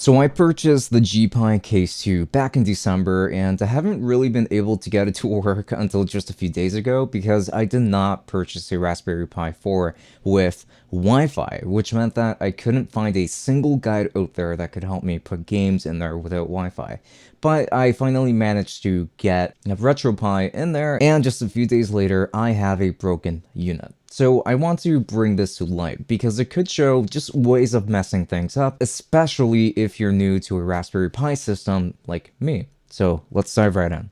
So I purchased the GPi Case 2 back in December, and I haven't really been able to get it to work until just a few days ago because I did not purchase a Raspberry Pi 4 with Wi-Fi, which meant that I couldn't find a single guide out there that could help me put games in there without Wi-Fi. But I finally managed to get a RetroPie in there, and just a few days later, I have a broken unit. So I want to bring this to light because it could show just ways of messing things up, especially if you're new to a Raspberry Pi system like me. So let's dive right in.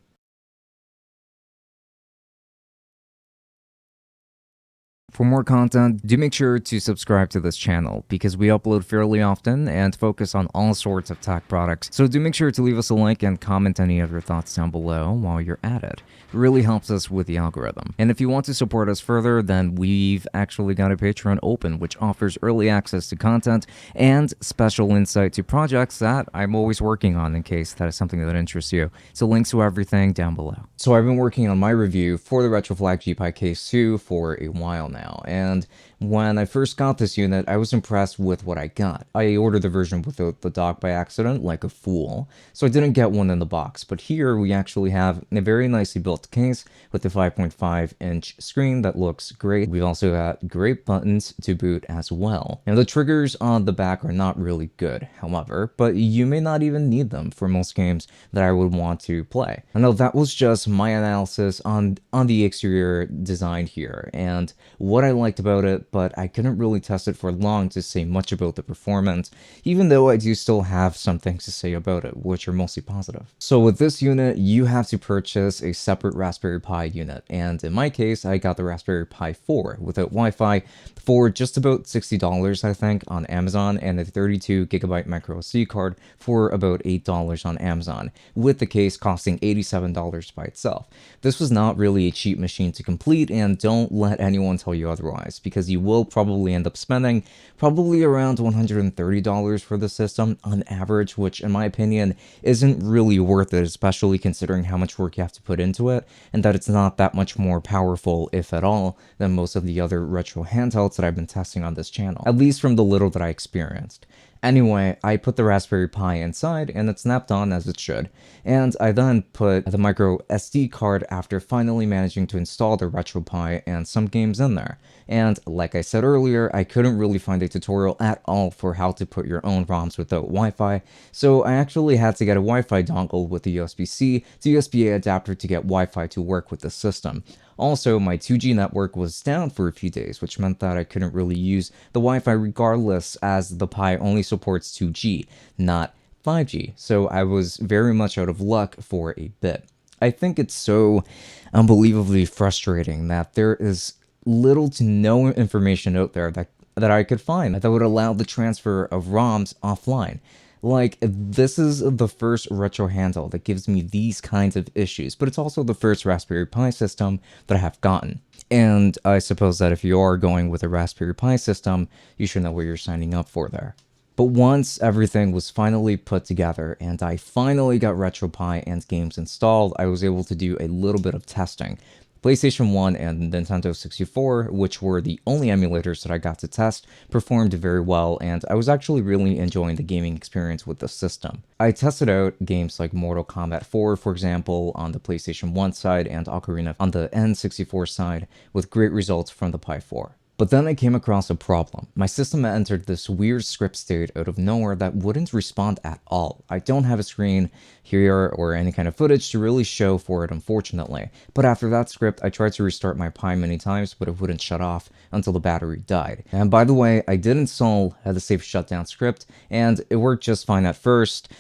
For more content, do make sure to subscribe to this channel because we upload fairly often and focus on all sorts of tech products. So do make sure to leave us a like and comment any of your thoughts down below while you're at it. It really helps us with the algorithm. And if you want to support us further, then we've actually got a Patreon open which offers early access to content and special insight to projects that I'm always working on in case that is something that interests you. So links to everything down below. So I've been working on my review for the RetroFlag GPi Case 2 for a while now. And when I first got this unit, I was impressed with what I got. I ordered the version without the dock by accident, like a fool, so I didn't get one in the box. But here we actually have a very nicely built case with a 5.5-inch screen that looks great. We've also got great buttons to boot as well. And the triggers on the back are not really good, however, but you may not even need them for most games that I would want to play. I know that was just my analysis on the exterior design here, and what I liked about it, but I couldn't really test it for long to say much about the performance, even though I do still have some things to say about it, which are mostly positive. So with this unit, you have to purchase a separate Raspberry Pi unit, and in my case, I got the Raspberry Pi 4 without Wi-Fi for just about $60, I think, on Amazon, and a 32GB micro SD card for about $8 on Amazon, with the case costing $87 by itself. This was not really a cheap machine to complete, and don't let anyone tell you otherwise, because you will probably end up spending probably around $130 for the system on average, which in my opinion isn't really worth it, especially considering how much work you have to put into it, and that it's not that much more powerful, if at all, than most of the other retro handhelds that I've been testing on this channel, at least from the little that I experienced. Anyway, I put the Raspberry Pi inside and it snapped on as it should, and I then put the micro SD card after finally managing to install the RetroPie and some games in there. And like I said earlier, I couldn't really find a tutorial at all for how to put your own ROMs without Wi-Fi, so I actually had to get a Wi-Fi dongle with a USB-C to USB-A adapter to get Wi-Fi to work with the system. Also, my 2G network was down for a few days, which meant that I couldn't really use the Wi-Fi regardless, as the Pi only supports 2G, not 5G, so I was very much out of luck for a bit. I think it's so unbelievably frustrating that there is little to no information out there that I could find that would allow the transfer of ROMs offline. Like, this is the first retro handheld that gives me these kinds of issues, but it's also the first Raspberry Pi system that I have gotten. And I suppose that if you are going with a Raspberry Pi system, you should know what you're signing up for there. But once everything was finally put together and I finally got RetroPie and games installed, I was able to do a little bit of testing. PlayStation 1 and Nintendo 64, which were the only emulators that I got to test, performed very well, and I was actually really enjoying the gaming experience with the system. I tested out games like Mortal Kombat 4, for example, on the PlayStation 1 side, and Ocarina on the N64 side, with great results from the Pi 4. But then I came across a problem. My system entered this weird script state out of nowhere that wouldn't respond at all. I don't have a screen here or any kind of footage to really show for it, unfortunately. But after that script, I tried to restart my Pi many times, but it wouldn't shut off until the battery died. And by the way, I did install the safe shutdown script, and it worked just fine at first,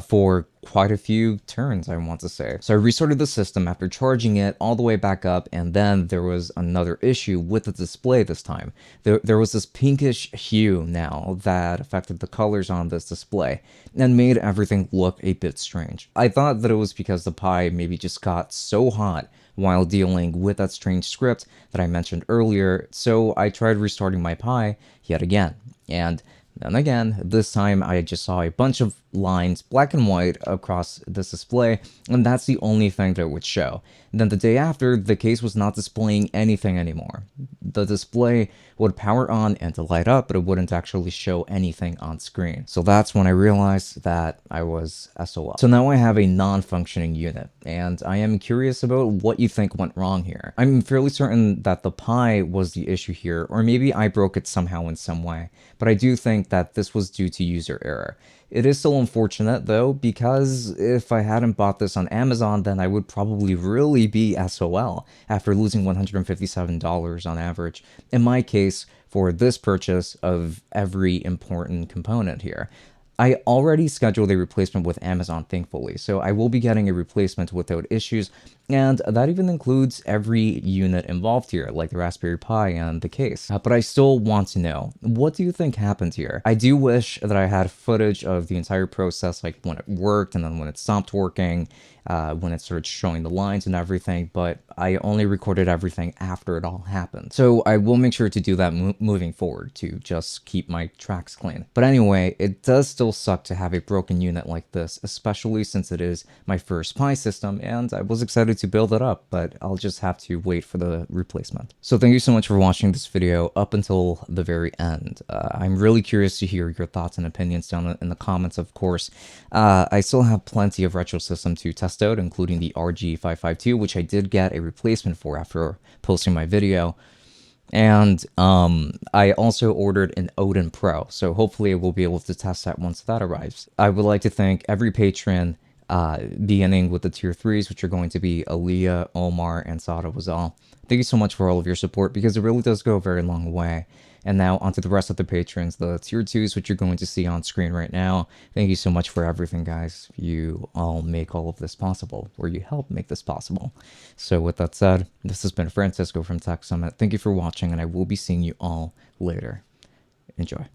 for quite a few turns, I want to say. So I restarted the system after charging it all the way back up, and then there was another issue with the display this time. There was this pinkish hue now that affected the colors on this display and made everything look a bit strange. I thought that it was because the Pi maybe just got so hot while dealing with that strange script that I mentioned earlier, so I tried restarting my Pi yet again, and then again, this time I just saw a bunch of lines, black and white, across this display, and that's the only thing that it would show. Then the day after, the case was not displaying anything anymore. The display would power on and light up, but it wouldn't actually show anything on screen. So that's when I realized that I was SOL. So now I have a non-functioning unit, and I am curious about what you think went wrong here. I'm fairly certain that the Pi was the issue here, or maybe I broke it somehow in some way, but I do think that this was due to user error. It is still unfortunate though, because if I hadn't bought this on Amazon, then I would probably really be SOL after losing $157 on average. In my case, for this purchase of every important component here. I already scheduled a replacement with Amazon, thankfully, so I will be getting a replacement without issues, and that even includes every unit involved here, like the Raspberry Pi and the case. But I still want to know, what do you think happened here? I do wish that I had footage of the entire process, like when it worked and then when it stopped working, when it started showing the lines and everything, but I only recorded everything after it all happened. So I will make sure to do that moving forward to just keep my tracks clean. But anyway, it does still suck to have a broken unit like this, especially since it is my first Pi system, and I was excited to build it up, but I'll just have to wait for the replacement. So thank you so much for watching this video up until the very end. I'm really curious to hear your thoughts and opinions down in the comments, of course. I still have plenty of retro system to test out, including the RG552, which I did get a replacement for after posting my video. And I also ordered an Odin Pro, so hopefully I will be able to test that once that arrives. I would like to thank every patron, beginning with the tier 3s, which are going to be Aaliyah, Omar, and Sada Wazal. Thank you so much for all of your support, because it really does go a very long way. And now onto the rest of the patrons, the tier 2s, which you're going to see on screen right now. Thank you so much for everything, guys. You all make all of this possible, or you help make this possible. So with that said, this has been Francisco from Tech Summit. Thank you for watching, and I will be seeing you all later. Enjoy.